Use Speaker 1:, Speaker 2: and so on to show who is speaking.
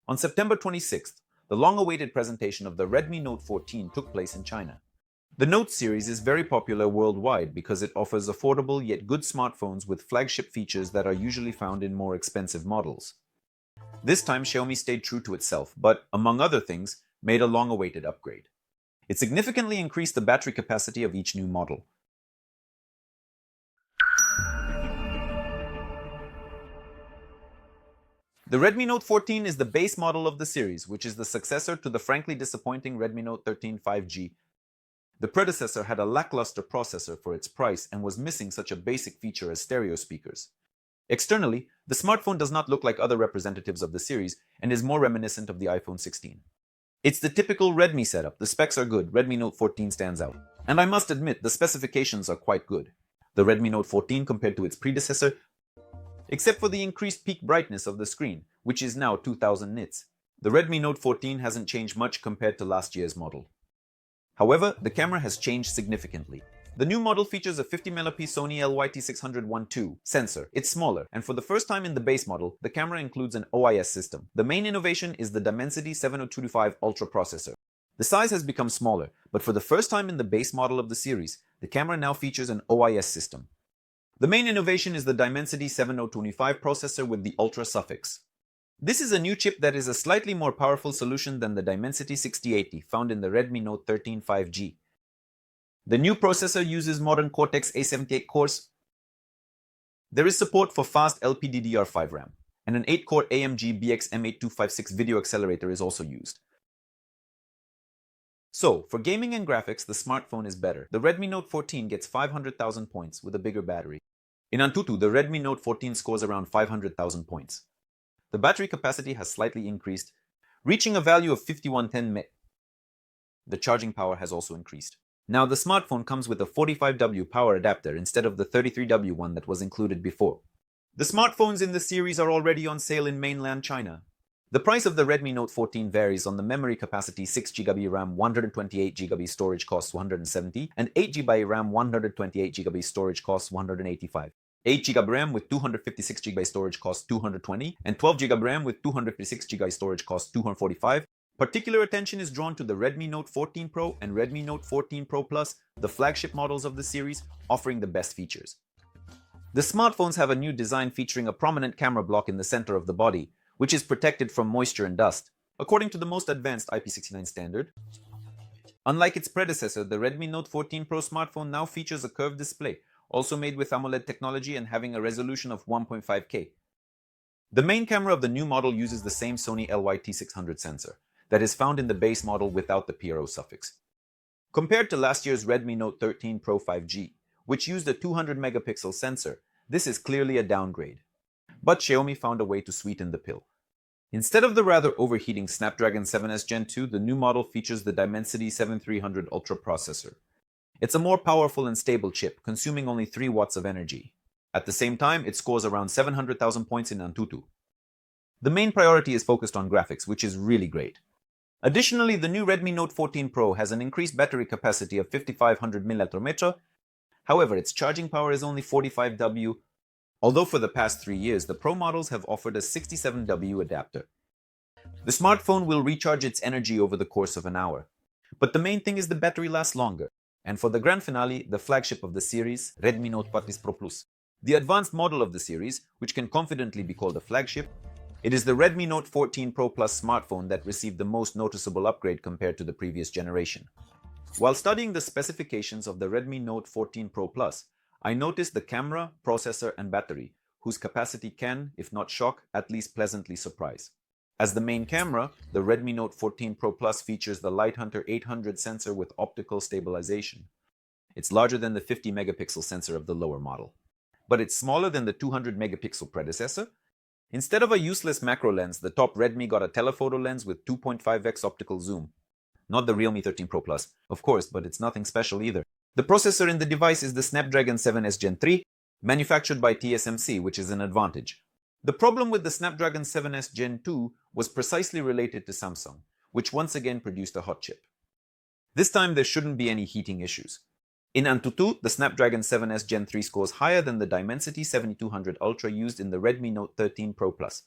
Speaker 1: On September 26th, the long-awaited presentation of the Redmi Note 14 took place in China. The Note series is very popular worldwide because it offers affordable yet good smartphones with flagship features that are usually found in more expensive models. This time, Xiaomi stayed true to itself, but, among other things, made a long-awaited upgrade. It significantly increased the battery capacity of each new model. The Redmi Note 14 is the base model of the series, which is the successor to the frankly disappointing Redmi Note 13 5G. The predecessor had a lackluster processor for its price and was missing such a basic feature as stereo speakers. Externally, the smartphone does not look like other representatives of the series and is more reminiscent of the iPhone 16. It's the typical Redmi setup. The specs are good. Redmi Note 14 stands out. And I must admit, the specifications are quite good. The Redmi Note 14 compared to its predecessor, except for the increased peak brightness of the screen, which is now 2000 nits. The Redmi Note 14 hasn't changed much compared to last year's model. However, the camera has changed significantly. The new model features a 50MP Sony LYT600 sensor. It's smaller, and for the first time in the base model, the camera includes an OIS system. The main innovation is the Dimensity 7025 Ultra processor. The size has become smaller, but for the first time in the base model of the series, the camera now features an OIS system. The main innovation is the Dimensity 7025 processor with the Ultra suffix. This is a new chip that is a slightly more powerful solution than the Dimensity 6080 found in the Redmi Note 13 5G. The new processor uses modern Cortex A78 cores. There is support for fast LPDDR5 RAM, and an 8-core AMD BX M8256 video accelerator is also used. So, for gaming and graphics, the smartphone is better. The Redmi Note 14 gets 500,000 points with a bigger battery. In Antutu, the Redmi Note 14 scores around 500,000 points. The battery capacity has slightly increased, reaching a value of 5110 mAh. The charging power has also increased. Now, the smartphone comes with a 45W power adapter instead of the 33W one that was included before. The smartphones in the series are already on sale in mainland China. The price of the Redmi Note 14 varies on the memory capacity. 6GB RAM 128GB storage costs $170, and 8GB RAM 128GB storage costs $185. 8GB RAM with 256GB storage costs $220, and 12GB RAM with 256GB storage costs $245. Particular attention is drawn to the Redmi Note 14 Pro and Redmi Note 14 Pro Plus, the flagship models of the series, offering the best features. The smartphones have a new design featuring a prominent camera block in the center of the body, which is protected from moisture and dust, according to the most advanced IP69 standard. Unlike its predecessor, the Redmi Note 14 Pro smartphone now features a curved display, also made with AMOLED technology and having a resolution of 1.5K. The main camera of the new model uses the same Sony LYT600 sensor that is found in the base model without the PRO suffix. Compared to last year's Redmi Note 13 Pro 5G, which used a 200-megapixel sensor, this is clearly a downgrade. But Xiaomi found a way to sweeten the pill. Instead of the rather overheating Snapdragon 7S Gen 2, the new model features the Dimensity 7300 Ultra processor. It's a more powerful and stable chip, consuming only 3 watts of energy. At the same time, it scores around 700,000 points in Antutu. The main priority is focused on graphics, which is really great. Additionally, the new Redmi Note 14 Pro has an increased battery capacity of 5500 mAh. However, its charging power is only 45W, although for the past 3 years, the Pro models have offered a 67W adapter. The smartphone will recharge its energy over the course of an hour. But the main thing is the battery lasts longer. And for the grand finale, the flagship of the series, Redmi Note 14 Pro Plus. The advanced model of the series, which can confidently be called a flagship, it is the Redmi Note 14 Pro Plus smartphone that received the most noticeable upgrade compared to the previous generation. While studying the specifications of the Redmi Note 14 Pro Plus, I noticed the camera, processor, and battery, whose capacity can, if not shock, at least pleasantly surprise. As the main camera, the Redmi Note 14 Pro Plus features the Lighthunter 800 sensor with optical stabilization. It's larger than the 50-megapixel sensor of the lower model. But it's smaller than the 200-megapixel predecessor. Instead of a useless macro lens, the top Redmi got a telephoto lens with 2.5x optical zoom. Not the Realme 13 Pro Plus, of course, but it's nothing special either. The processor in the device is the Snapdragon 7S Gen 3, manufactured by TSMC, which is an advantage. The problem with the Snapdragon 7S Gen 2 was precisely related to Samsung, which once again produced a hot chip. This time there shouldn't be any heating issues. In Antutu, the Snapdragon 7S Gen 3 scores higher than the Dimensity 7200 Ultra used in the Redmi Note 13 Pro Plus,